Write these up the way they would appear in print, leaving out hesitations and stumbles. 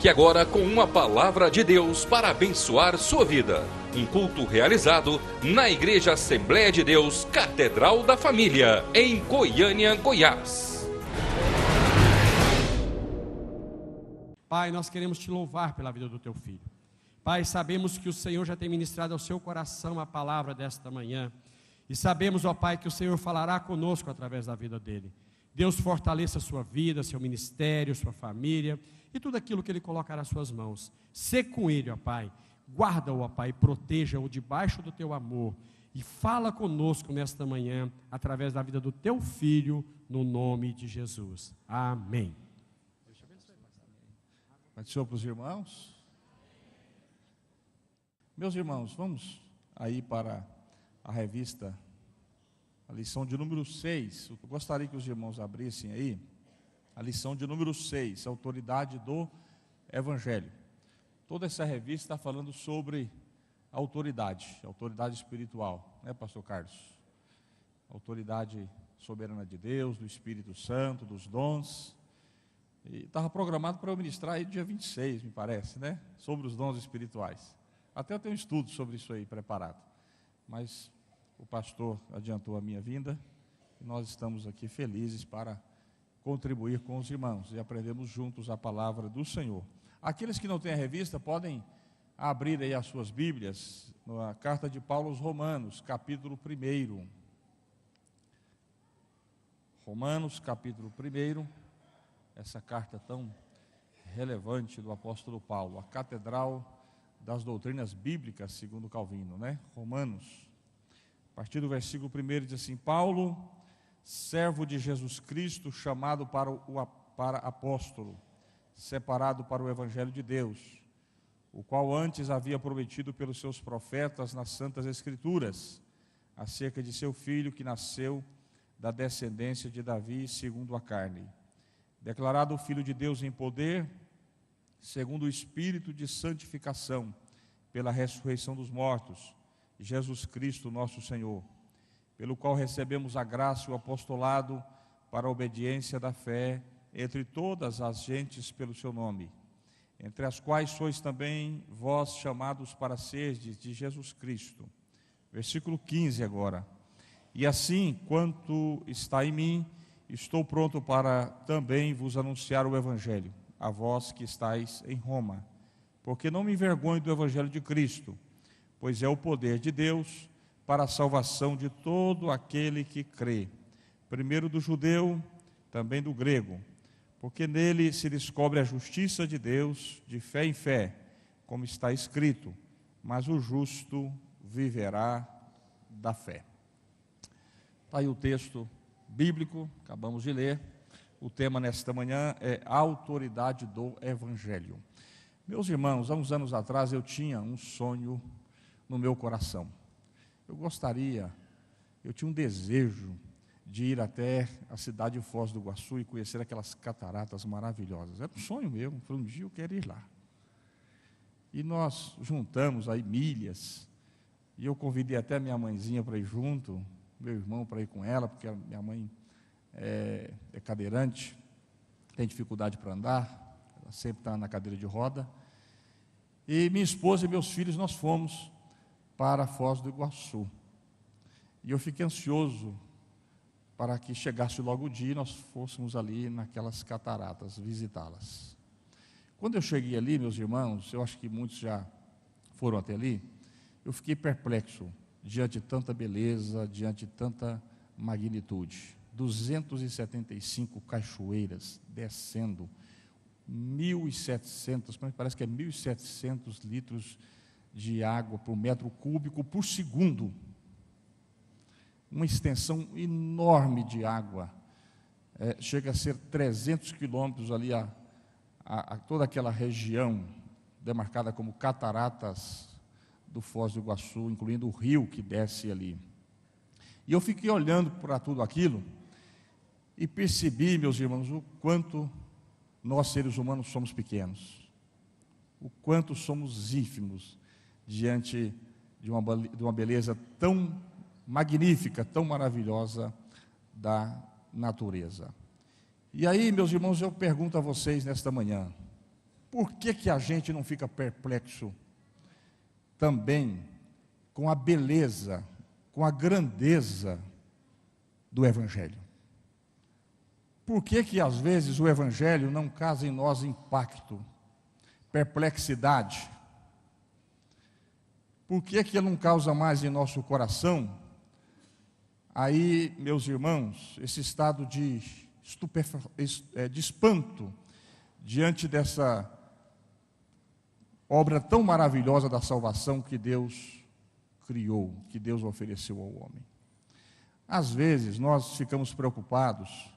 Fique agora com uma palavra de Deus para abençoar sua vida. Um culto realizado na Igreja Assembleia de Deus, Catedral da Família, em Goiânia, Goiás. Pai, nós queremos te louvar pela vida do teu filho. Pai, sabemos que o Senhor já tem ministrado ao seu coração a palavra desta manhã. E sabemos, ó Pai, que o Senhor falará conosco através da vida dele. Deus fortaleça a sua vida, seu ministério, sua família e tudo aquilo que ele colocar nas suas mãos. Sê com ele, ó Pai. Guarda-o, ó Pai, proteja-o debaixo do teu amor. E fala conosco nesta manhã, através da vida do teu filho, no nome de Jesus. Amém. Pai do Senhor para os irmãos. Meus irmãos, vamos aí para a revista, a lição de número 6. Eu gostaria que os irmãos abrissem aí a lição de número 6, autoridade do Evangelho. Toda essa revista está falando sobre autoridade espiritual, né, pastor Carlos? Autoridade soberana de Deus, do Espírito Santo, dos dons. E estava programado para eu ministrar aí dia 26, me parece, né? Sobre os dons espirituais. Até eu tenho um estudo sobre isso aí preparado. Mas o pastor adiantou a minha vinda e nós estamos aqui felizes para contribuir com os irmãos e aprendemos juntos a palavra do Senhor. Aqueles que não têm a revista podem abrir aí as suas Bíblias na carta de Paulo aos Romanos, capítulo 1. Romanos, capítulo 1, essa carta tão relevante do apóstolo Paulo, a catedral das doutrinas bíblicas, segundo Calvino, né? Romanos, a partir do versículo 1 diz assim: Paulo, servo de Jesus Cristo, chamado para apóstolo, separado para o Evangelho de Deus, o qual antes havia prometido pelos seus profetas nas Santas Escrituras, acerca de seu filho que nasceu da descendência de Davi segundo a carne, declarado Filho de Deus em poder, segundo o Espírito de santificação, pela ressurreição dos mortos, Jesus Cristo nosso Senhor, pelo qual recebemos a graça e o apostolado para a obediência da fé entre todas as gentes pelo seu nome, entre as quais sois também vós chamados para serdes de Jesus Cristo. Versículo 15 agora. E assim, quanto está em mim, estou pronto para também vos anunciar o Evangelho, a vós que estáis em Roma, porque não me envergonho do Evangelho de Cristo, pois é o poder de Deus para a salvação de todo aquele que crê, primeiro do judeu, também do grego, porque nele se descobre a justiça de Deus de fé em fé, como está escrito, mas o justo viverá da fé. Está aí o texto bíblico, acabamos de ler. O tema nesta manhã é a autoridade do Evangelho. Meus irmãos, há uns anos atrás eu tinha um sonho no meu coração. Eu tinha um desejo de ir até a cidade de Foz do Iguaçu e conhecer aquelas cataratas maravilhosas. Era um sonho meu, um dia eu quero ir lá. E nós juntamos aí milhas, e eu convidei até minha mãezinha para ir junto, meu irmão para ir com ela, porque a minha mãe é cadeirante, tem dificuldade para andar, ela sempre está na cadeira de roda. E minha esposa e meus filhos, nós fomos para Foz do Iguaçu. E eu fiquei ansioso para que chegasse logo o dia e nós fôssemos ali naquelas cataratas, visitá-las. Quando eu cheguei ali, meus irmãos, eu acho que muitos já foram até ali, eu fiquei perplexo diante de tanta beleza, diante de tanta magnitude. 275 cachoeiras descendo, 1.700, parece que é 1.700 litros de água por metro cúbico por segundo. Uma extensão enorme de água, chega a ser 300 quilômetros ali, toda aquela região demarcada como cataratas do Foz do Iguaçu, incluindo o rio que desce ali. E eu fiquei olhando para tudo aquilo e percebi, meus irmãos, o quanto nós seres humanos somos pequenos, o quanto somos ínfimos diante de uma beleza tão magnífica, tão maravilhosa da natureza. E aí, meus irmãos, eu pergunto a vocês nesta manhã, por que a gente não fica perplexo também com a beleza, com a grandeza do Evangelho? Por que às vezes o Evangelho não causa em nós impacto, perplexidade? Por que ele não causa mais em nosso coração, aí, meus irmãos, esse estado de espanto diante dessa obra tão maravilhosa da salvação que Deus criou, que Deus ofereceu ao homem? Às vezes nós ficamos preocupados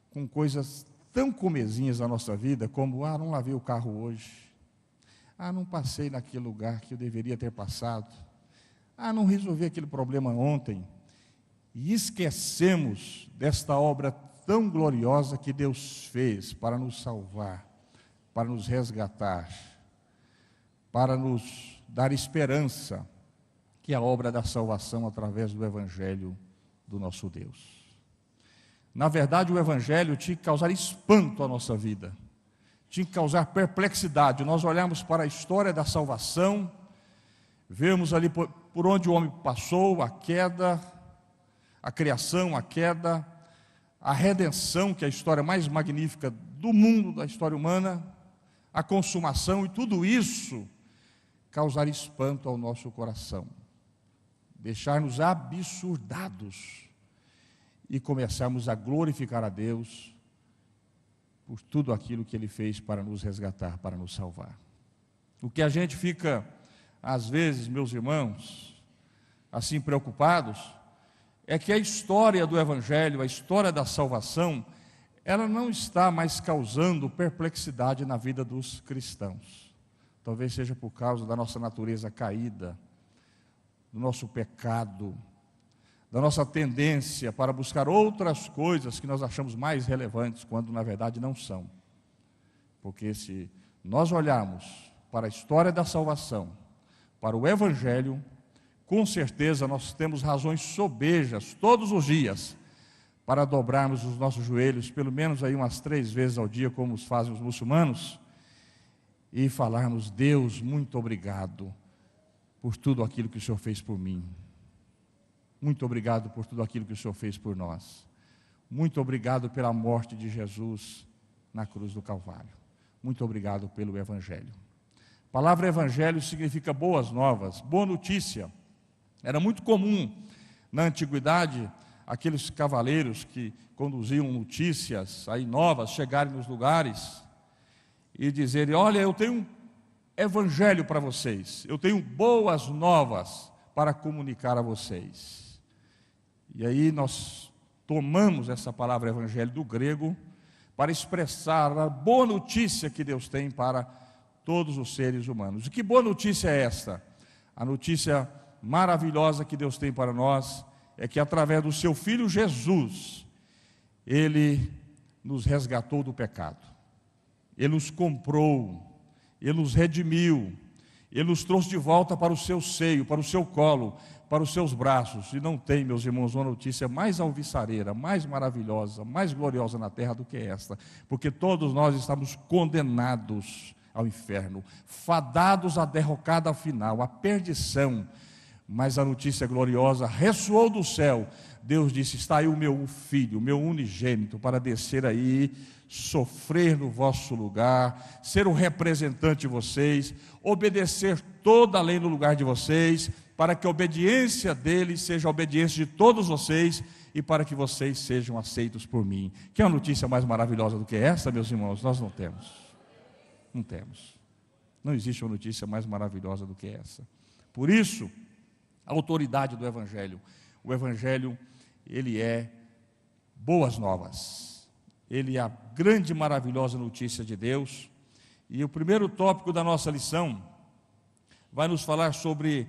com coisas tão comezinhas da nossa vida, como, não lavei o carro hoje, não passei naquele lugar que eu deveria ter passado, não resolvi aquele problema ontem, e esquecemos desta obra tão gloriosa que Deus fez para nos salvar, para nos resgatar, para nos dar esperança, que é a obra da salvação através do Evangelho do nosso Deus. Na verdade, o Evangelho tinha que causar espanto à nossa vida, tinha que causar perplexidade. Nós olhamos para a história da salvação, vemos ali por onde o homem passou, a queda, a criação, a queda, a redenção, que é a história mais magnífica do mundo, da história humana, a consumação, e tudo isso causar espanto ao nosso coração, deixar-nos absurdados e começarmos a glorificar a Deus por tudo aquilo que Ele fez para nos resgatar, para nos salvar. O que a gente fica, às vezes, meus irmãos, assim preocupados, é que a história do Evangelho, a história da salvação, ela não está mais causando perplexidade na vida dos cristãos. Talvez seja por causa da nossa natureza caída, do nosso pecado, da nossa tendência para buscar outras coisas que nós achamos mais relevantes, quando na verdade não são. Porque se nós olharmos para a história da salvação, para o Evangelho, com certeza nós temos razões sobejas todos os dias para dobrarmos os nossos joelhos, pelo menos aí umas 3 vezes ao dia, como fazem os muçulmanos, e falarmos: Deus, muito obrigado por tudo aquilo que o Senhor fez por mim. Muito obrigado por tudo aquilo que o Senhor fez por nós. Muito obrigado pela morte de Jesus na cruz do Calvário. Muito obrigado pelo Evangelho. A palavra Evangelho significa boas novas, boa notícia. Era muito comum na antiguidade aqueles cavaleiros que conduziam notícias aí novas, chegarem nos lugares e dizerem: olha, eu tenho um Evangelho para vocês, eu tenho boas novas para comunicar a vocês. E aí nós tomamos essa palavra Evangelho do grego para expressar a boa notícia que Deus tem para todos os seres humanos. E que boa notícia é esta? A notícia maravilhosa que Deus tem para nós é que através do seu Filho Jesus, Ele nos resgatou do pecado, Ele nos comprou, Ele nos redimiu, Ele nos trouxe de volta para o seu seio, para o seu colo, para os seus braços. E não tem, meus irmãos, uma notícia mais alvissareira, mais maravilhosa, mais gloriosa na terra do que esta, porque todos nós estamos condenados ao inferno, fadados à derrocada final, à perdição. Mas a notícia gloriosa ressoou do céu. Deus disse: está aí o meu filho, o meu unigênito, para descer aí, sofrer no vosso lugar, ser o representante de vocês, obedecer toda a lei no lugar de vocês, para que a obediência dele seja a obediência de todos vocês, e para que vocês sejam aceitos por mim. Que é uma notícia mais maravilhosa do que essa, meus irmãos? Nós não temos. Não temos. Não existe uma notícia mais maravilhosa do que essa. Por isso, a autoridade do Evangelho. O Evangelho, ele é boas novas. Ele é a grande e maravilhosa notícia de Deus. E o primeiro tópico da nossa lição vai nos falar sobre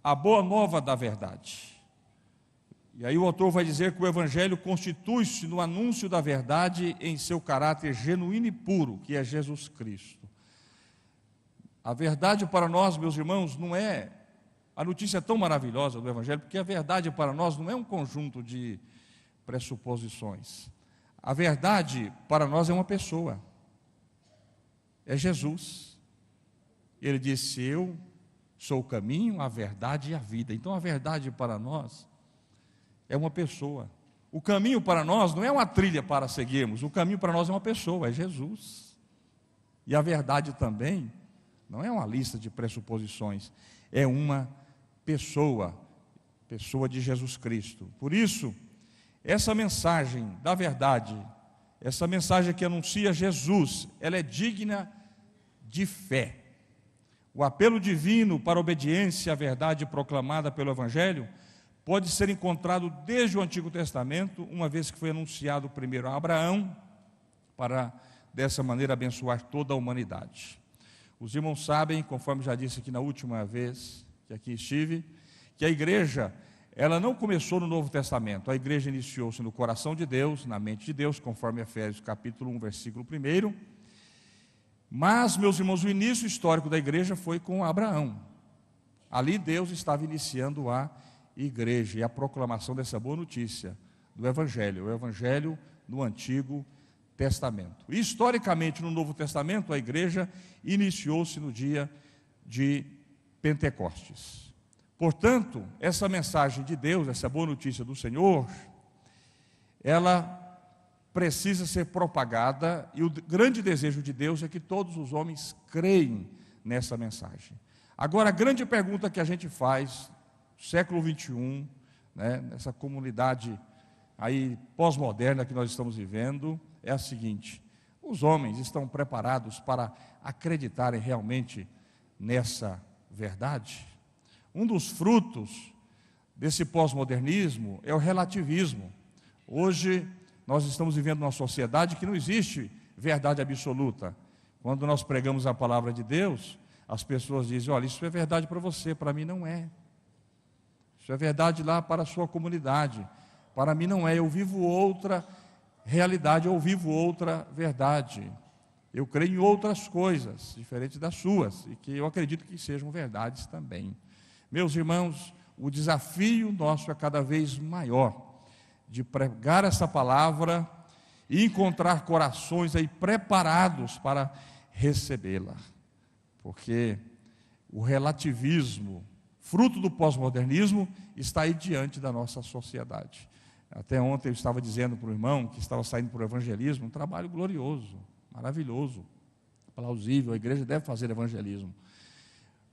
a boa nova da verdade. E aí o autor vai dizer que o Evangelho constitui-se no anúncio da verdade em seu caráter genuíno e puro, que é Jesus Cristo. A verdade para nós, meus irmãos, não é a notícia tão maravilhosa do Evangelho, porque a verdade para nós não é um conjunto de pressuposições. A verdade para nós é uma pessoa. é Jesus. Ele disse: eu sou o caminho, a verdade e a vida. Então a verdade para nós é uma pessoa. O caminho para nós não é uma trilha para seguirmos, o caminho para nós é uma pessoa, é Jesus. E a verdade também não é uma lista de pressuposições, é uma pessoa, pessoa de Jesus Cristo. Por isso, essa mensagem da verdade, essa mensagem que anuncia Jesus, ela é digna de fé. O apelo divino para a obediência à verdade proclamada pelo Evangelho pode ser encontrado desde o Antigo Testamento, uma vez que foi anunciado primeiro a Abraão, para dessa maneira abençoar toda a humanidade. Os irmãos sabem, conforme já disse aqui na última vez que aqui estive, que a igreja, ela não começou no Novo Testamento, a igreja iniciou-se no coração de Deus, na mente de Deus, conforme Efésios capítulo 1, versículo 1. Mas, meus irmãos, o início histórico da igreja foi com Abraão. Ali Deus estava iniciando a igreja e a proclamação dessa boa notícia do Evangelho, o Evangelho no Antigo Testamento. E, historicamente, no Novo Testamento, a igreja iniciou-se no dia de Pentecostes. Portanto, essa mensagem de Deus, essa boa notícia do Senhor, ela precisa ser propagada, e o grande desejo de Deus é que todos os homens creem nessa mensagem. Agora, a grande pergunta que a gente faz, século 21, né, nessa comunidade aí pós-moderna que nós estamos vivendo, é a seguinte: os homens estão preparados para acreditarem realmente nessa verdade? Um dos frutos desse pós-modernismo é o relativismo. Hoje nós estamos vivendo numa sociedade que não existe verdade absoluta. Quando nós pregamos a palavra de Deus, as pessoas dizem: olha, isso é verdade para você, para mim não é. Isso é verdade lá para a sua comunidade, para mim não é. Eu vivo outra realidade, eu vivo outra verdade. Eu creio em outras coisas, diferentes das suas, e que eu acredito que sejam verdades também. Meus irmãos, o desafio nosso é cada vez maior, de pregar essa palavra e encontrar corações aí preparados para recebê-la. Porque o relativismo, fruto do pós-modernismo, está aí diante da nossa sociedade. Até ontem eu estava dizendo para o irmão que estava saindo para o evangelismo, um trabalho glorioso, maravilhoso, plausível, a igreja deve fazer evangelismo.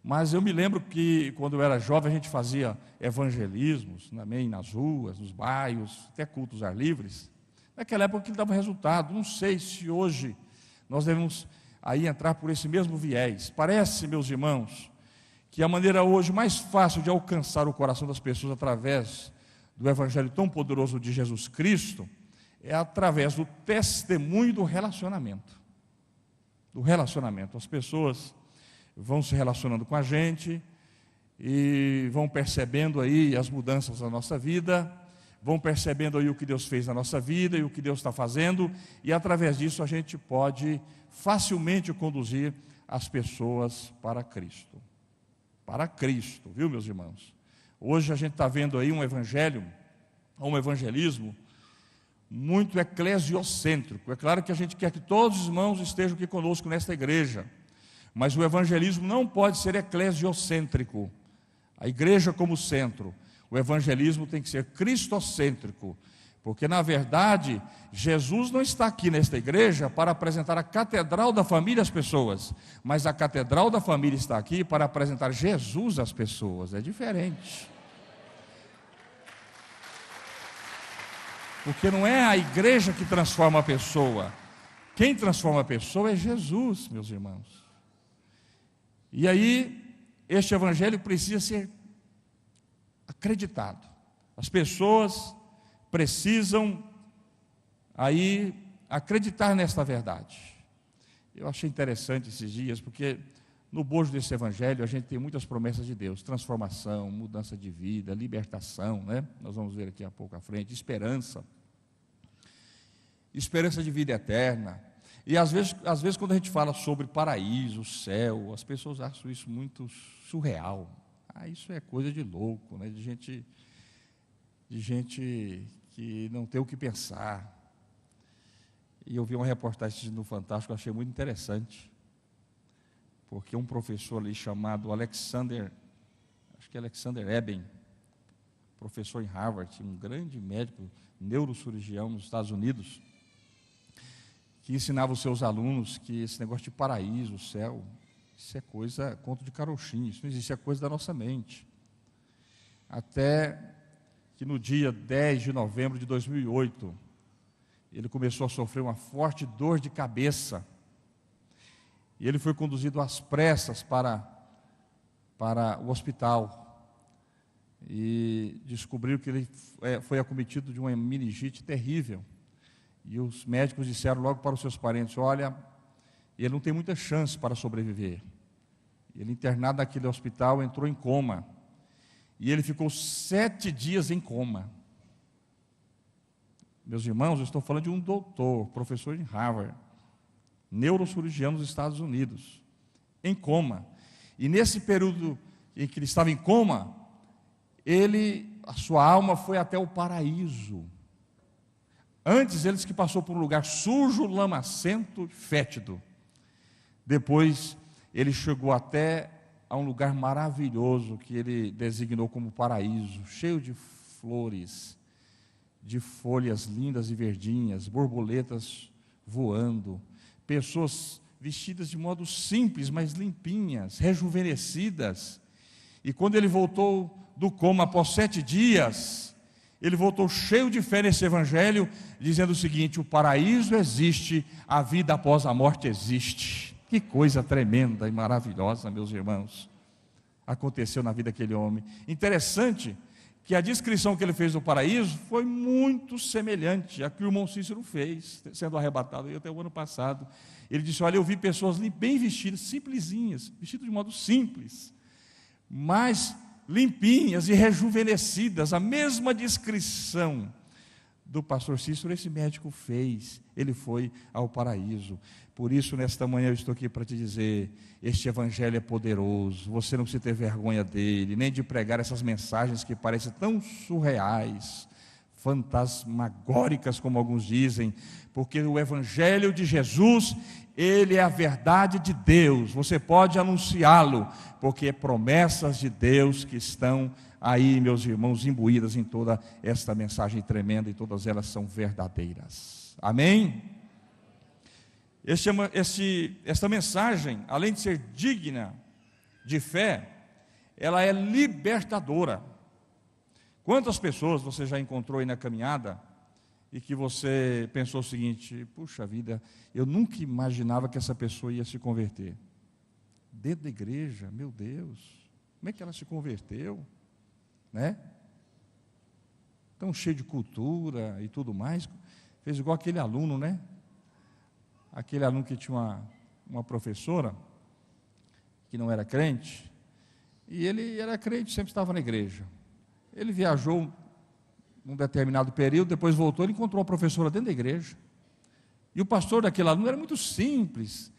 Mas eu me lembro que quando eu era jovem a gente fazia evangelismos também nas ruas, nos bairros, até cultos ar livres. Naquela época aquilo dava resultado. Não sei se hoje nós devemos aí entrar por esse mesmo viés. Parece, meus irmãos, que a maneira hoje mais fácil de alcançar o coração das pessoas através do evangelho tão poderoso de Jesus Cristo é através do testemunho do relacionamento. Do relacionamento. As pessoas vão se relacionando com a gente e vão percebendo aí as mudanças da nossa vida, vão percebendo aí o que Deus fez na nossa vida e o que Deus está fazendo, e através disso a gente pode facilmente conduzir as pessoas para Cristo. Para Cristo, viu, meus irmãos? Hoje a gente está vendo aí um evangelismo muito eclesiocêntrico. É claro que a gente quer que todos os irmãos estejam aqui conosco nesta igreja, mas o evangelismo não pode ser eclesiocêntrico, a igreja como centro. O evangelismo tem que ser cristocêntrico, porque na verdade Jesus não está aqui nesta igreja para apresentar a catedral da família às pessoas, mas a catedral da família está aqui para apresentar Jesus às pessoas. É diferente, porque não é a igreja que transforma a pessoa, quem transforma a pessoa é Jesus, meus irmãos. E aí, este evangelho precisa ser acreditado. As pessoas precisam aí acreditar nesta verdade. Eu achei interessante esses dias, porque no bojo desse evangelho a gente tem muitas promessas de Deus: transformação, mudança de vida, libertação, né? Nós vamos ver aqui a pouco à frente, esperança de vida eterna. E às vezes quando a gente fala sobre paraíso, céu, as pessoas acham isso muito surreal. Isso é coisa de louco, né? De gente que não tem o que pensar. E eu vi uma reportagem no Fantástico, achei muito interessante. porque um professor ali chamado Alexander Eben, professor em Harvard, um grande médico, neurocirurgião nos Estados Unidos, que ensinava os seus alunos que esse negócio de paraíso, céu, isso é conto de carochinho, isso não existe, é coisa da nossa mente. Até que no dia 10 de novembro de 2008, ele começou a sofrer uma forte dor de cabeça, e ele foi conduzido às pressas para o hospital, e descobriu que ele foi acometido de uma meningite terrível, e os médicos disseram logo para os seus parentes: olha, ele não tem muita chance para sobreviver. Ele, internado naquele hospital, entrou em coma, e ele ficou 7 dias em coma. Meus irmãos, eu estou falando de um doutor, professor em Harvard, neurocirurgião nos Estados Unidos, em coma. E nesse período em que ele estava em coma, a sua alma foi até o paraíso. Antes, ele que passou por um lugar sujo, lamacento, fétido. Depois, ele chegou até a um lugar maravilhoso, que ele designou como paraíso, cheio de flores, de folhas lindas e verdinhas, borboletas voando, pessoas vestidas de modo simples, mas limpinhas, rejuvenescidas. E quando ele voltou do coma após 7 dias, ele voltou cheio de fé nesse evangelho, dizendo o seguinte: o paraíso existe, a vida após a morte existe. Que coisa tremenda e maravilhosa, meus irmãos, aconteceu na vida daquele homem. Interessante que a descrição que ele fez do paraíso foi muito semelhante à que o irmão Cícero fez, sendo arrebatado até o ano passado. Ele disse: olha, eu vi pessoas bem vestidas, simplesinhas, vestidas de modo simples, mas limpinhas e rejuvenescidas. A mesma descrição do pastor Cícero esse médico fez. Ele foi ao paraíso. Por isso, nesta manhã eu estou aqui para te dizer: este evangelho é poderoso, você não precisa ter vergonha dele, nem de pregar essas mensagens que parecem tão surreais, fantasmagóricas, como alguns dizem, porque o evangelho de Jesus, ele é a verdade de Deus. Você pode anunciá-lo, porque é promessas de Deus que estão aí, meus irmãos, imbuídas em toda esta mensagem tremenda, e todas elas são verdadeiras. Amém? Esta mensagem, além de ser digna de fé, ela é libertadora. Quantas pessoas você já encontrou aí na caminhada e que você pensou o seguinte: puxa vida, eu nunca imaginava que essa pessoa ia se converter. Dentro da igreja, meu Deus, como é que ela se converteu? Né? Tão cheio de cultura e tudo mais. Fez igual aquele aluno, né? Aquele aluno que tinha uma professora que não era crente, e ele era crente, sempre estava na igreja. Ele viajou num determinado período, depois voltou, ele encontrou a professora dentro da igreja. E o pastor daquele aluno era muito simples,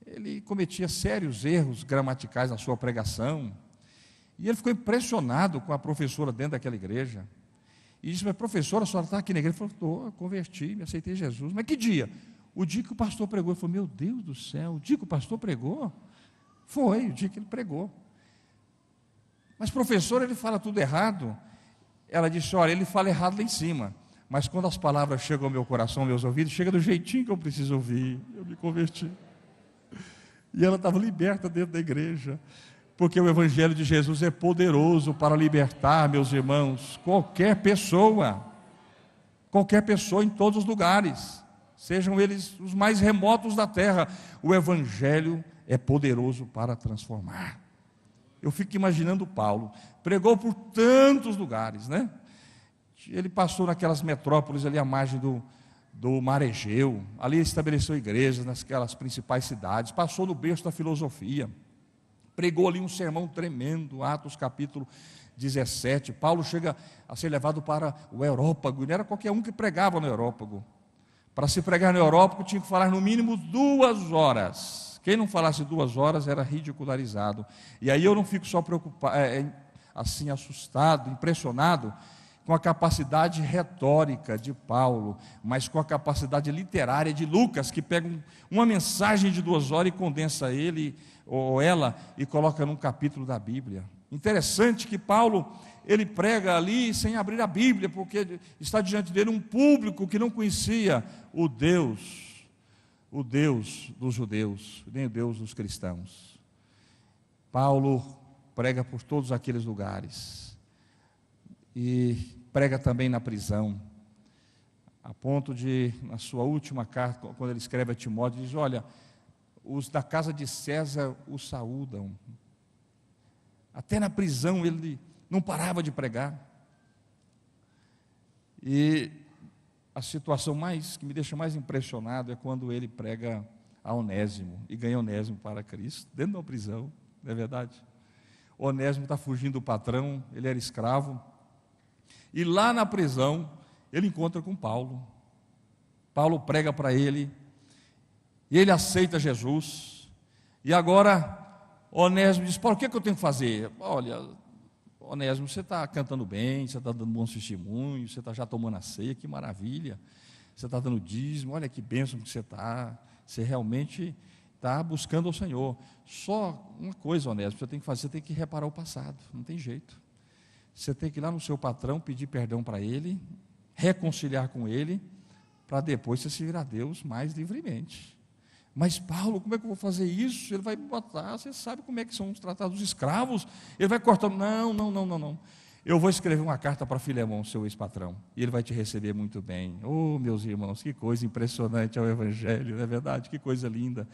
ele cometia sérios erros gramaticais na sua pregação, e ele ficou impressionado com a professora dentro daquela igreja. E disse: mas professora, a senhora está aqui na igreja? Ele falou: estou, converti, me aceitei Jesus. Mas que dia? O dia que o pastor pregou. Ele falou: meu Deus do céu, o dia que o pastor pregou? Foi, o dia que ele pregou. Mas professor, ele fala tudo errado. Ela disse: olha, ele fala errado lá em cima, mas quando as palavras chegam ao meu coração, aos meus ouvidos, chega do jeitinho que eu preciso ouvir. Eu me converti. E ela estava liberta dentro da igreja, porque o evangelho de Jesus é poderoso para libertar, meus irmãos, qualquer pessoa em todos os lugares, sejam eles os mais remotos da terra. O evangelho é poderoso para transformar. Eu fico imaginando Paulo, pregou por tantos lugares, né? Ele passou naquelas metrópoles ali à margem do Mar Egeu, ali estabeleceu igrejas naquelas principais cidades, passou no berço da filosofia, pregou ali um sermão tremendo, Atos capítulo 17, Paulo chega a ser levado para o Areópago, e não era qualquer um que pregava no Areópago. Para se pregar no Areópago tinha que falar no mínimo 2 horas, quem não falasse 2 horas era ridicularizado. E aí eu não fico só preocupado, assim, assustado, impressionado com com a capacidade retórica de Paulo, mas com a capacidade literária de Lucas, que pega uma mensagem de 2 horas e condensa ele ou ela e coloca num capítulo da Bíblia. Interessante que Paulo, ele prega ali sem abrir a Bíblia, porque está diante dele um público que não conhecia o Deus dos judeus, nem o Deus dos cristãos. Paulo prega por todos aqueles lugares, e prega também na prisão, a ponto de, na sua última carta, quando ele escreve a Timóteo, diz: olha, os da casa de César o saúdam. Até na prisão ele não parava de pregar. E a situação que me deixa mais impressionado é quando ele prega a Onésimo, e ganha Onésimo para Cristo, dentro da prisão, não é verdade? Onésimo está fugindo do patrão, ele era escravo, e lá na prisão ele encontra com Paulo. Paulo prega para ele, e ele aceita Jesus. E agora Onésimo diz: Paulo, o que eu tenho que fazer? Olha, Onésimo, você está cantando bem, você está dando bons testemunhos, você está já tomando a ceia, que maravilha, você está dando dízimo, olha que bênção que você realmente está buscando ao Senhor. Só uma coisa, Onésimo, você tem que fazer, você tem que reparar o passado, não tem jeito. Você tem que ir lá no seu patrão, pedir perdão para ele, reconciliar com ele, para depois você servir a Deus mais livremente. Mas Paulo, como é que eu vou fazer isso? Ele vai botar, você sabe como é que são os tratados dos escravos, ele vai cortando, não. Eu vou escrever uma carta para Filemão, seu ex-patrão, e ele vai te receber muito bem. Oh, meus irmãos, que coisa impressionante é o Evangelho, não é verdade? Que coisa linda.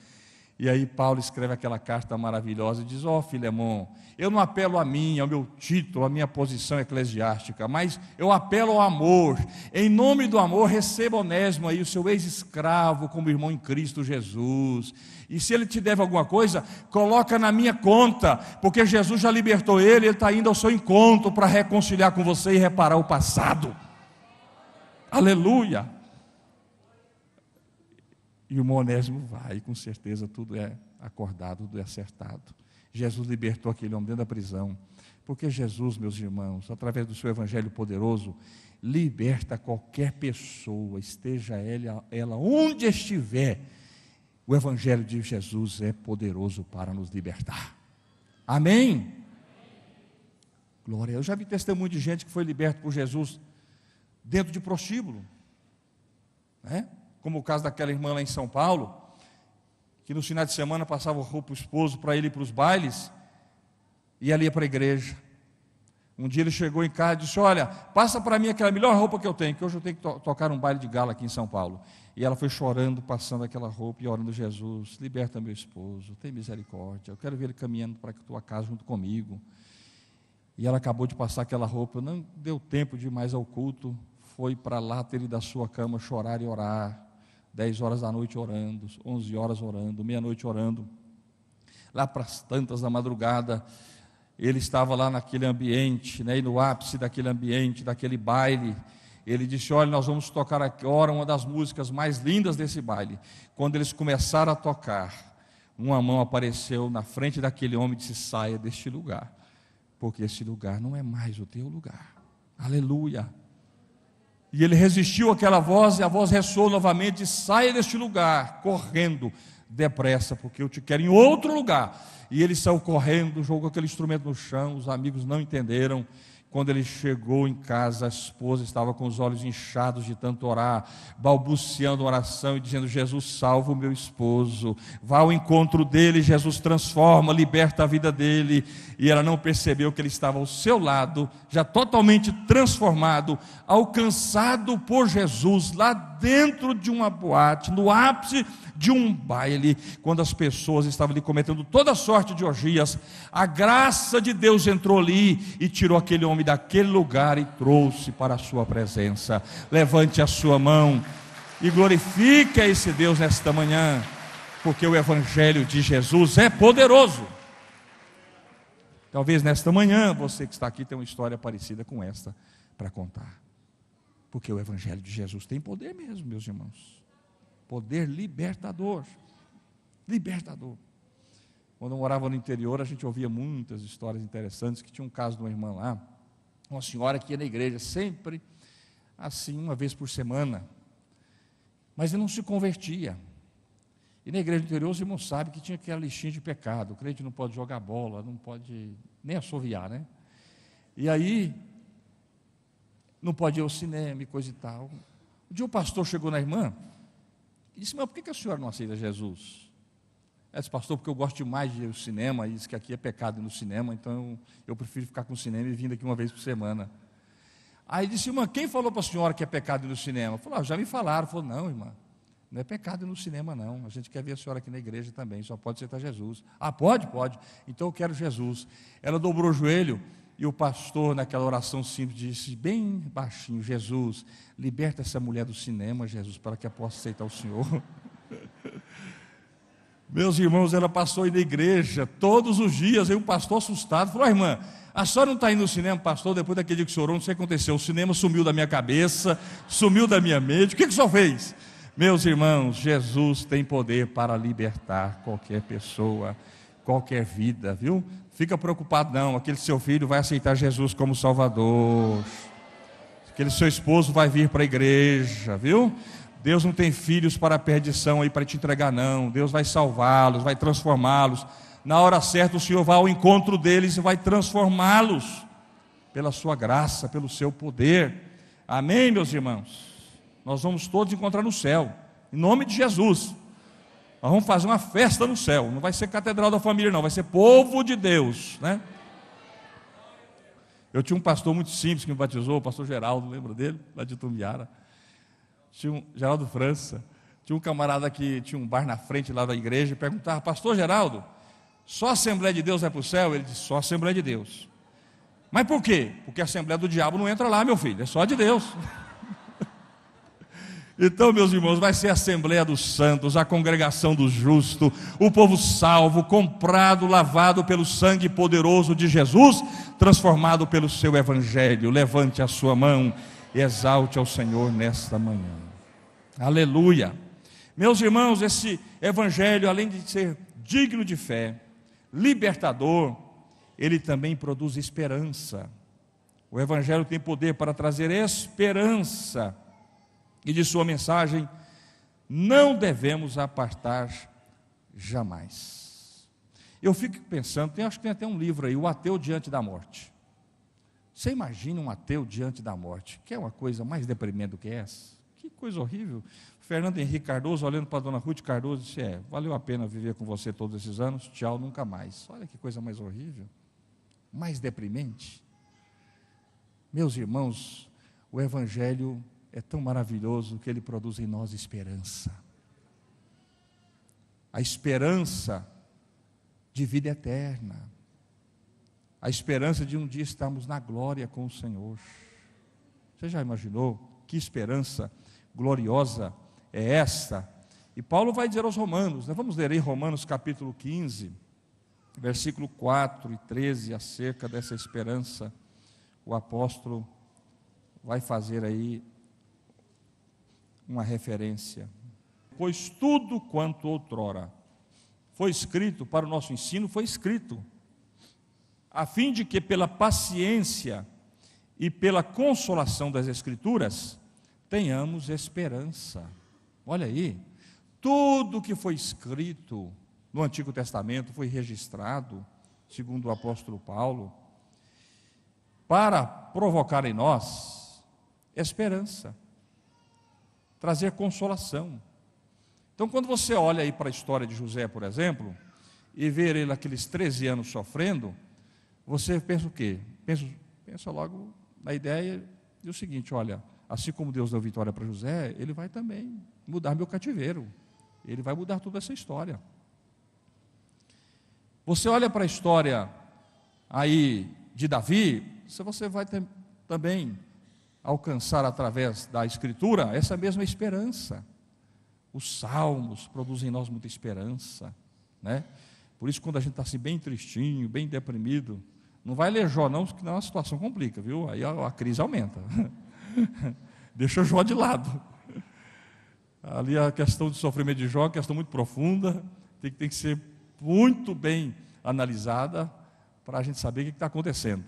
E aí Paulo escreve aquela carta maravilhosa e diz: ó Filemão, eu não apelo a mim, ao meu título, à minha posição eclesiástica, mas eu apelo ao amor. Em nome do amor, receba Onésimo aí, o seu ex-escravo, como irmão em Cristo Jesus. E se ele te deve alguma coisa, coloca na minha conta, porque Jesus já libertou ele está indo ao seu encontro para reconciliar com você e reparar o passado. Aleluia! E o Onésimo vai, com certeza tudo é acordado, tudo é acertado. Jesus libertou aquele homem dentro da prisão, porque Jesus, meus irmãos, através do seu evangelho poderoso, liberta qualquer pessoa, esteja ela onde estiver. O evangelho de Jesus é poderoso para nos libertar. Amém? Glória. Eu já vi testemunho de gente que foi liberto por Jesus dentro de prostíbulo, né? Como o caso daquela irmã lá em São Paulo, que no final de semana passava roupa para o esposo para ele ir para os bailes, e ela ia para a igreja. Um dia ele chegou em casa e disse: olha, passa para mim aquela melhor roupa que eu tenho, que hoje eu tenho que tocar um baile de gala aqui em São Paulo. E ela foi chorando, passando aquela roupa e orando: Jesus, liberta meu esposo, tem misericórdia, eu quero ver ele caminhando para a tua casa junto comigo. E ela acabou de passar aquela roupa, não deu tempo de ir mais ao culto, foi para lá, ele da sua cama chorar e orar. 10 horas da noite orando, 11 horas orando, meia-noite orando. Lá para as tantas da madrugada, ele estava lá naquele ambiente, né, e no ápice daquele ambiente, daquele baile, ele disse: olha, nós vamos tocar agora uma das músicas mais lindas desse baile. Quando eles começaram a tocar, uma mão apareceu na frente daquele homem e disse: saia deste lugar, porque este lugar não é mais o teu lugar. Aleluia. E ele resistiu àquela voz, e a voz ressoou novamente: saia deste lugar, correndo depressa, porque eu te quero em outro lugar. E ele saiu correndo, jogou aquele instrumento no chão, os amigos não entenderam. Quando ele chegou em casa, a esposa estava com os olhos inchados de tanto orar, balbuciando oração e dizendo: Jesus, salva o meu esposo. Vá ao encontro dele, Jesus transforma, liberta a vida dele. E ela não percebeu que ele estava ao seu lado, já totalmente transformado, alcançado por Jesus, lá dentro de uma boate, no ápice de um baile, quando as pessoas estavam ali cometendo toda sorte de orgias. A graça de Deus entrou ali e tirou aquele homem daquele lugar e trouxe para a sua presença. Levante a sua mão e glorifique a esse Deus nesta manhã, porque o evangelho de Jesus é poderoso. Talvez nesta manhã você que está aqui tem uma história parecida com esta para contar, porque o evangelho de Jesus tem poder mesmo, meus irmãos. Poder libertador. Libertador. Quando eu morava no interior, a gente ouvia muitas histórias interessantes, que tinha um caso de uma irmã lá, uma senhora que ia na igreja sempre, assim, uma vez por semana, mas ele não se convertia. E na igreja do interior os irmãos sabem que tinha aquela listinha de pecado, o crente não pode jogar bola, não pode nem assoviar, né? E aí, não pode ir ao cinema e coisa e tal. Um dia o pastor chegou na irmã e disse: mas por que a senhora não aceita Jesus? Ela disse: pastor, porque eu gosto demais de ir ao cinema, e disse que aqui é pecado ir no cinema, então eu prefiro ficar com o cinema e vir aqui uma vez por semana. Aí disse: irmã, quem falou para a senhora que é pecado ir no cinema? Falou: já me falaram. Falou: não, irmã, não é pecado ir no cinema não, a gente quer ver a senhora aqui na igreja também, só pode aceitar Jesus. Ah, pode? Pode, então eu quero Jesus. Ela dobrou o joelho e o pastor, naquela oração simples, disse bem baixinho: Jesus, liberta essa mulher do cinema, Jesus, para que ela possa aceitar o Senhor. Meus irmãos, ela passou aí na igreja todos os dias, aí o pastor assustado falou: irmã, a senhora não está indo no cinema, pastor? Depois daquele dia que o senhor orou, não sei o que aconteceu, o cinema sumiu da minha cabeça, sumiu da minha mente, o que o senhor fez? Meus irmãos, Jesus tem poder para libertar qualquer pessoa, qualquer vida, viu? Fica preocupado não, aquele seu filho vai aceitar Jesus como Salvador, aquele seu esposo vai vir para a igreja, viu? Deus não tem filhos para a perdição aí para te entregar não, Deus vai salvá-los, vai transformá-los, na hora certa o Senhor vai ao encontro deles e vai transformá-los, pela sua graça, pelo seu poder, amém, meus irmãos? Nós vamos todos encontrar no céu, em nome de Jesus. Nós vamos fazer uma festa no céu, não vai ser catedral da família não, vai ser povo de Deus, né? Eu tinha um pastor muito simples que me batizou, o pastor Geraldo, lembra dele? Lá de Tumbiara. Tinha um Geraldo França, tinha um camarada que tinha um bar na frente lá da igreja e perguntava: pastor Geraldo, só a Assembleia de Deus vai para o céu? Ele disse: só a Assembleia de Deus. Mas por quê? Porque a Assembleia do diabo não entra lá, meu filho, é só de Deus. Então, meus irmãos, vai ser a Assembleia dos Santos, a congregação dos justos, o povo salvo, comprado, lavado pelo sangue poderoso de Jesus, transformado pelo seu Evangelho. Levante a sua mão e exalte ao Senhor nesta manhã. Aleluia! Meus irmãos, esse Evangelho, além de ser digno de fé, libertador, ele também produz esperança. O Evangelho tem poder para trazer esperança. E de sua mensagem não devemos apartar jamais. Eu fico pensando, acho que tem até um livro aí, O Ateu Diante da Morte. Você imagina um ateu diante da morte? Que é uma coisa mais deprimente do que essa? Que coisa horrível. Fernando Henrique Cardoso, olhando para a dona Ruth Cardoso, disse: valeu a pena viver com você todos esses anos, tchau, nunca mais. Olha que coisa mais horrível, mais deprimente. Meus irmãos, o Evangelho é tão maravilhoso que ele produz em nós esperança. A esperança de vida eterna. A esperança de um dia estarmos na glória com o Senhor. Você já imaginou que esperança gloriosa é essa? E Paulo vai dizer aos Romanos, vamos ler aí Romanos capítulo 15, versículo 4 e 13, acerca dessa esperança. O apóstolo vai fazer aí uma referência. Pois tudo quanto outrora foi escrito para o nosso ensino, foi escrito, a fim de que pela paciência e pela consolação das Escrituras, tenhamos esperança. Olha aí, tudo que foi escrito no Antigo Testamento foi registrado, segundo o apóstolo Paulo, para provocar em nós esperança, trazer consolação. Então, quando você olha aí para a história de José, por exemplo, e ver ele aqueles 13 anos sofrendo, você pensa o quê? Pensa logo na ideia do seguinte: olha, assim como Deus deu vitória para José, ele vai também mudar meu cativeiro, ele vai mudar toda essa história. Você olha para a história aí de Davi, você vai também alcançar através da Escritura essa mesma esperança. Os salmos produzem em nós muita esperança, né? Por isso, quando a gente está assim bem tristinho, bem deprimido, não vai ler Jó não, porque não a situação complica, viu? Aí a crise aumenta. Deixa Jó de lado. Ali a questão de sofrimento de Jó é uma questão muito profunda, tem que ser muito bem analisada para a gente saber o que está acontecendo.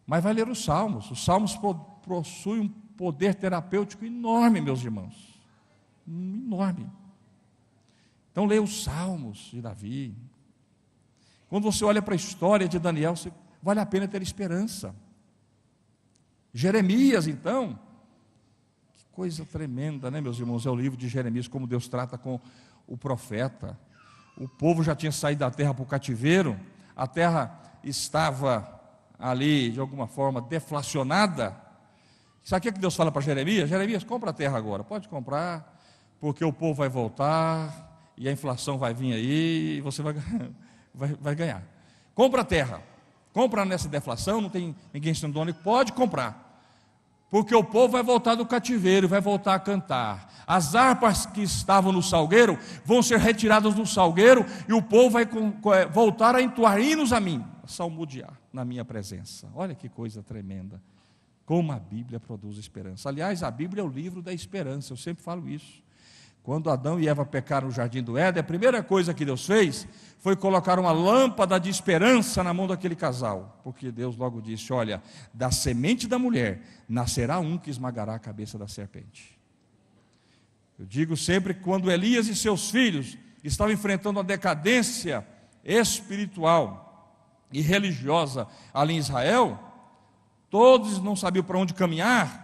Mas vai ler os Salmos. Os Salmos possuem um poder terapêutico enorme, meus irmãos. Enorme. Então leia os Salmos de Davi. Quando você olha para a história de Daniel, vale a pena ter esperança. Jeremias, então, que coisa tremenda, né, meus irmãos? É o livro de Jeremias, como Deus trata com o profeta. O povo já tinha saído da terra para o cativeiro, a terra estava ali, de alguma forma, deflacionada. Sabe o que Deus fala para Jeremias? Jeremias, compra a terra agora, pode comprar, porque o povo vai voltar, e a inflação vai vir aí, e você vai ganhar. Compra a terra, compra nessa deflação, não tem ninguém sendo dono, pode comprar. Porque o povo vai voltar do cativeiro, vai voltar a cantar. As harpas que estavam no salgueiro vão ser retiradas do salgueiro, e o povo vai voltar a entoar hinos a mim, a salmodiar na minha presença. Olha que coisa tremenda. Como a Bíblia produz esperança. Aliás, a Bíblia é o livro da esperança, eu sempre falo isso. Quando Adão e Eva pecaram no jardim do Éden, a primeira coisa que Deus fez foi colocar uma lâmpada de esperança na mão daquele casal, porque Deus logo disse: olha, da semente da mulher nascerá um que esmagará a cabeça da serpente. Eu digo sempre que quando Elias e seus filhos estavam enfrentando uma decadência espiritual e religiosa ali em Israel, todos não sabiam para onde caminhar.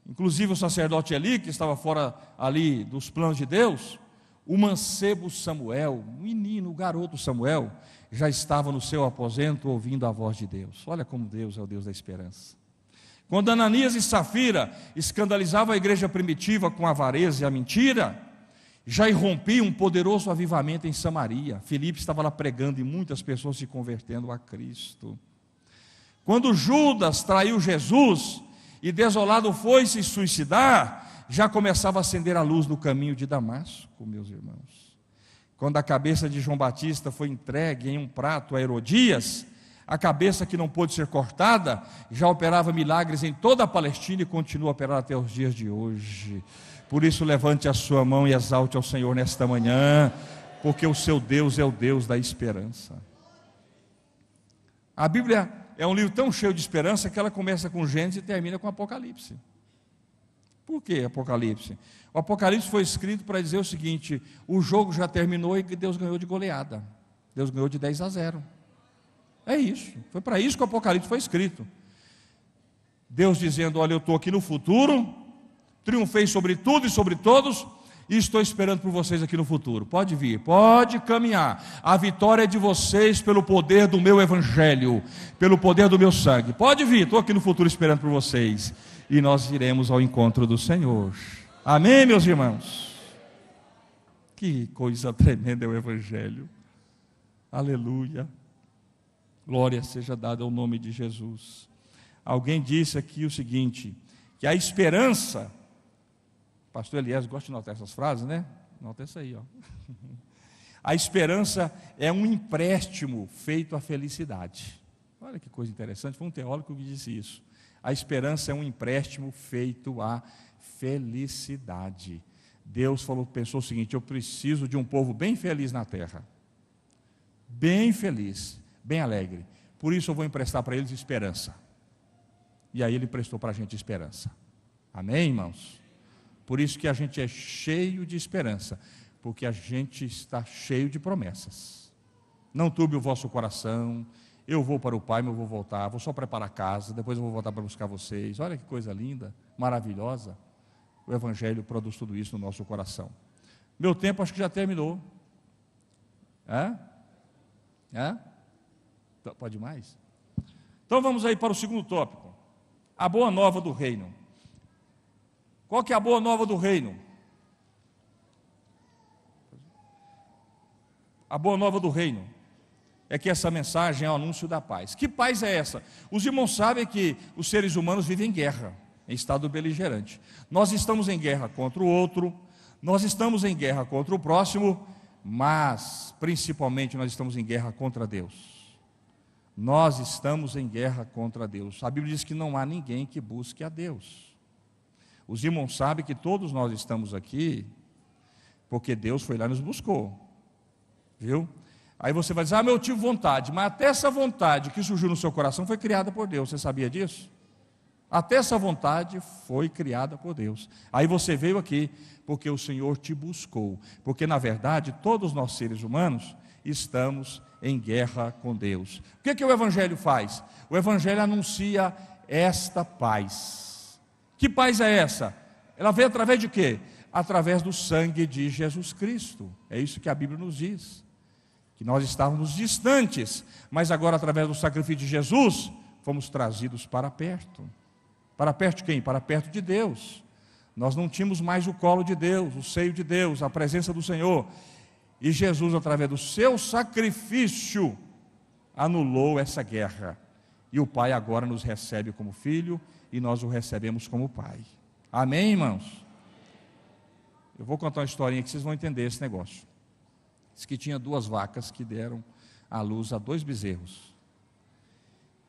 Inclusive o sacerdote Eli, que estava fora ali dos planos de Deus, o mancebo Samuel, o menino, o garoto Samuel, já estava no seu aposento ouvindo a voz de Deus. Olha como Deus é o Deus da esperança. Quando Ananias e Safira escandalizavam a igreja primitiva com a avareza e a mentira, já irrompia um poderoso avivamento em Samaria. Filipe estava lá pregando e muitas pessoas se convertendo a Cristo. Quando Judas traiu Jesus e desolado foi se suicidar, já começava a acender a luz no caminho de Damasco, meus irmãos. Quando a cabeça de João Batista foi entregue em um prato a Herodias, a cabeça que não pôde ser cortada, já operava milagres em toda a Palestina e continua a operar até os dias de hoje. Por isso levante a sua mão e exalte ao Senhor nesta manhã, porque o seu Deus é o Deus da esperança. A Bíblia é um livro tão cheio de esperança que ela começa com Gênesis e termina com Apocalipse. Por que Apocalipse? O Apocalipse foi escrito para dizer o seguinte: o jogo já terminou e Deus ganhou de goleada. Deus ganhou de 10-0. É isso, foi para isso que o Apocalipse foi escrito. Deus dizendo: olha, eu estou aqui no futuro, triunfei sobre tudo e sobre todos, e estou esperando por vocês aqui no futuro. Pode vir, pode caminhar. A vitória é de vocês pelo poder do meu evangelho, pelo poder do meu sangue. Pode vir, estou aqui no futuro esperando por vocês. E nós iremos ao encontro do Senhor. Amém, meus irmãos? Que coisa tremenda é o evangelho. Aleluia. Glória seja dada ao nome de Jesus. Alguém disse aqui o seguinte, que a esperança... Pastor Elias gosta de notar essas frases, né? Nota essa aí, ó. A esperança é um empréstimo feito à felicidade. Olha que coisa interessante, foi um teólogo que disse isso. A esperança é um empréstimo feito à felicidade. Deus pensou o seguinte: eu preciso de um povo bem feliz na terra. Bem feliz, bem alegre. Por isso eu vou emprestar para eles esperança. E aí Ele prestou para a gente esperança. Amém, irmãos? Por isso que a gente é cheio de esperança, porque a gente está cheio de promessas. Não turbe o vosso coração, eu vou para o Pai, mas eu vou voltar, vou só preparar a casa, depois eu vou voltar para buscar vocês. Olha que coisa linda, maravilhosa. O Evangelho produz tudo isso no nosso coração. Meu tempo acho que já terminou. Pode mais? Então vamos aí para o segundo tópico. A boa nova do reino. Qual que é a boa nova do reino? A boa nova do reino é que essa mensagem é o anúncio da paz. Que paz é essa? Os irmãos sabem que os seres humanos vivem em guerra, em estado beligerante. Nós estamos em guerra contra o outro, nós estamos em guerra contra o próximo, mas principalmente nós estamos em guerra contra Deus. Nós estamos em guerra contra Deus. A Bíblia diz que não há ninguém que busque a Deus. Os irmãos sabem que todos nós estamos aqui porque Deus foi lá e nos buscou, viu? Aí você vai dizer, mas eu tive vontade. Mas até essa vontade que surgiu no seu coração foi criada por Deus. Você sabia disso? Até essa vontade foi criada por Deus. Aí você veio aqui porque o Senhor te buscou. Porque na verdade todos nós seres humanos estamos em guerra com Deus. O que o Evangelho faz? O Evangelho anuncia esta paz. Que paz é essa? Ela veio através de quê? Através do sangue de Jesus Cristo. É isso que a Bíblia nos diz. Que nós estávamos distantes, mas agora através do sacrifício de Jesus, fomos trazidos para perto. Para perto de quem? Para perto de Deus. Nós não tínhamos mais o colo de Deus, o seio de Deus, a presença do Senhor. E Jesus, através do seu sacrifício, anulou essa guerra. E o Pai agora nos recebe como filho, e nós o recebemos como Pai. Amém, irmãos? Eu vou contar uma historinha que vocês vão entender esse negócio. Diz que tinha 2 vacas que deram à luz a 2 bezerros.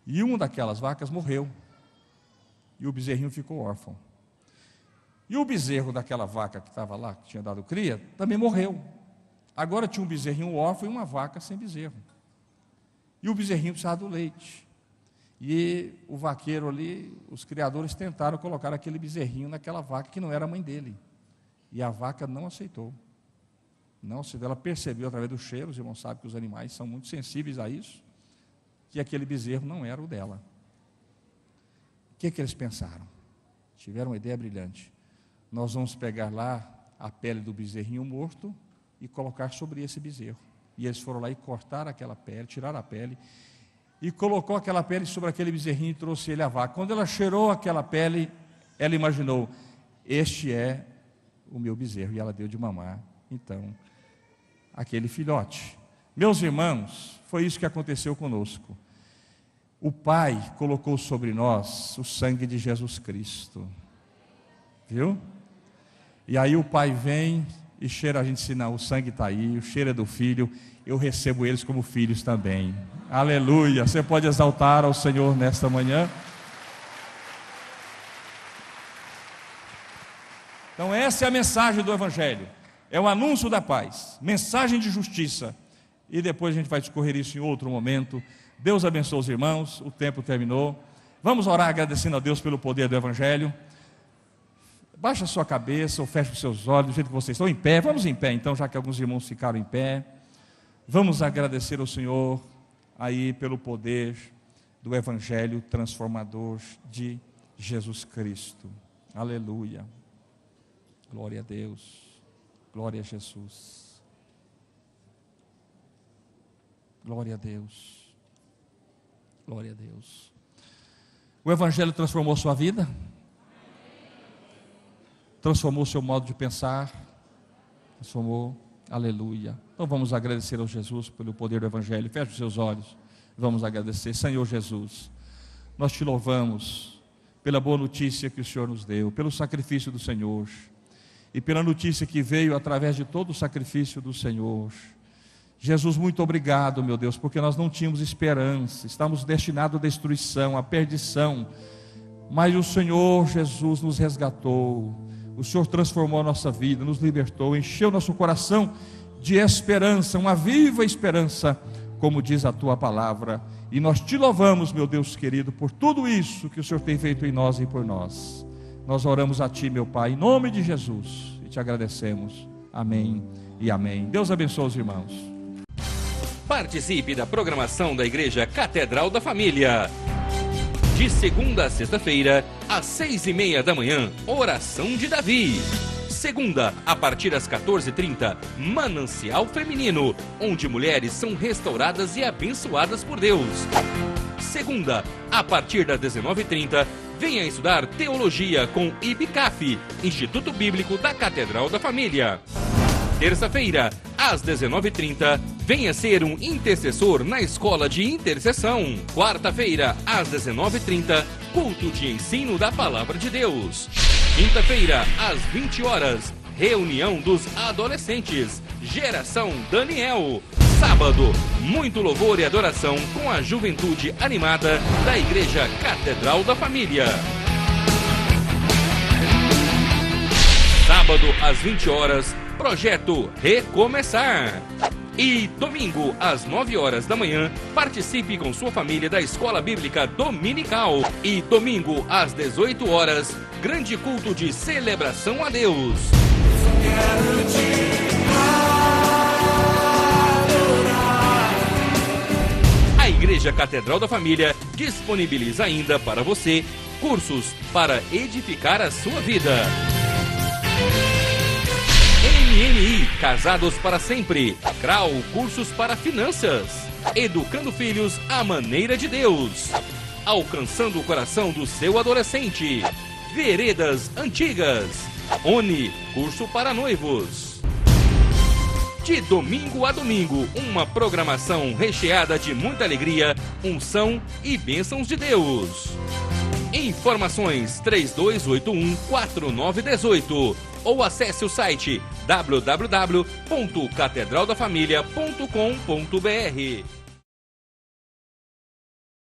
E uma daquelas vacas morreu. E o bezerrinho ficou órfão. E o bezerro daquela vaca que estava lá, que tinha dado cria, também morreu. Agora tinha um bezerrinho órfão e uma vaca sem bezerro. E o bezerrinho precisava do leite. E o vaqueiro ali, os criadores tentaram colocar aquele bezerrinho naquela vaca que não era a mãe dele. E a vaca não aceitou. Não aceitou. Ela percebeu através do cheiro, os irmãos sabem que os animais são muito sensíveis a isso, que aquele bezerro não era o dela. O que eles pensaram? Tiveram uma ideia brilhante. Nós vamos pegar lá a pele do bezerrinho morto e colocar sobre esse bezerro. E eles foram lá e cortaram aquela pele, tiraram a pele, e colocou aquela pele sobre aquele bezerrinho e trouxe ele à vaca. Quando ela cheirou aquela pele, ela imaginou, este é o meu bezerro, e ela deu de mamar, então, aquele filhote. Meus irmãos, foi isso que aconteceu conosco. O Pai colocou sobre nós o sangue de Jesus Cristo, viu? E aí o Pai vem e cheira a gente, assim, não, o sangue está aí, o cheiro é do Filho, eu recebo eles como filhos também. Aleluia! Você pode exaltar ao Senhor nesta manhã. Então essa é a mensagem do Evangelho, é o anúncio da paz, mensagem de justiça, e depois a gente vai discorrer isso em outro momento. Deus abençoe os irmãos, o tempo terminou, vamos orar agradecendo a Deus pelo poder do Evangelho. Baixa a sua cabeça ou feche os seus olhos, do jeito que vocês estão em pé, vamos em pé então, já que alguns irmãos ficaram em pé, vamos agradecer ao Senhor aí pelo poder do Evangelho transformador de Jesus Cristo. Aleluia. Glória a Deus, glória a Jesus, glória a Deus, glória a Deus. O Evangelho transformou sua vida? Transformou seu modo de pensar? Transformou, aleluia. Então vamos agradecer ao Jesus pelo poder do Evangelho. Feche os seus olhos, vamos agradecer. Senhor Jesus, nós te louvamos pela boa notícia que o Senhor nos deu, pelo sacrifício do Senhor, e pela notícia que veio através de todo o sacrifício do Senhor. Jesus, muito obrigado, meu Deus, porque nós não tínhamos esperança, estávamos destinados à destruição, à perdição, mas o Senhor Jesus nos resgatou, o Senhor transformou a nossa vida, nos libertou, encheu nosso coração de esperança, uma viva esperança, como diz a tua palavra, e nós te louvamos, meu Deus querido, por tudo isso que o Senhor tem feito em nós e por nós. Nós oramos a ti, meu Pai, em nome de Jesus, e te agradecemos. Amém e amém. Deus abençoe os irmãos. Participe da programação da Igreja Catedral da Família. De segunda a sexta-feira, às 6:30 da manhã, oração de Davi. Segunda, a partir das 14h30, Manancial Feminino, onde mulheres são restauradas e abençoadas por Deus. Segunda, a partir das 19h30, venha estudar Teologia com IBCAF, Instituto Bíblico da Catedral da Família. Terça-feira, às 19h30, venha ser um intercessor na Escola de Intercessão. Quarta-feira, às 19h30, culto de ensino da Palavra de Deus. Quinta-feira, às 20h, reunião dos adolescentes, Geração Daniel. Sábado, muito louvor e adoração com a juventude animada da Igreja Catedral da Família. Sábado. Sábado, às 20 horas, Projeto Recomeçar. E domingo, às 9 horas da manhã, participe com sua família da Escola Bíblica Dominical. E domingo, às 18 horas, grande culto de celebração a Deus. A Igreja Catedral da Família disponibiliza ainda para você cursos para edificar a sua vida. MMI, Casados para Sempre. CRAU, cursos para finanças. Educando filhos à maneira de Deus. Alcançando o coração do seu adolescente. Veredas Antigas. ONI, curso para noivos. De domingo a domingo, uma programação recheada de muita alegria, unção e bênçãos de Deus. Informações 3281-4918 ou acesse o site www.catedraldafamilia.com.br.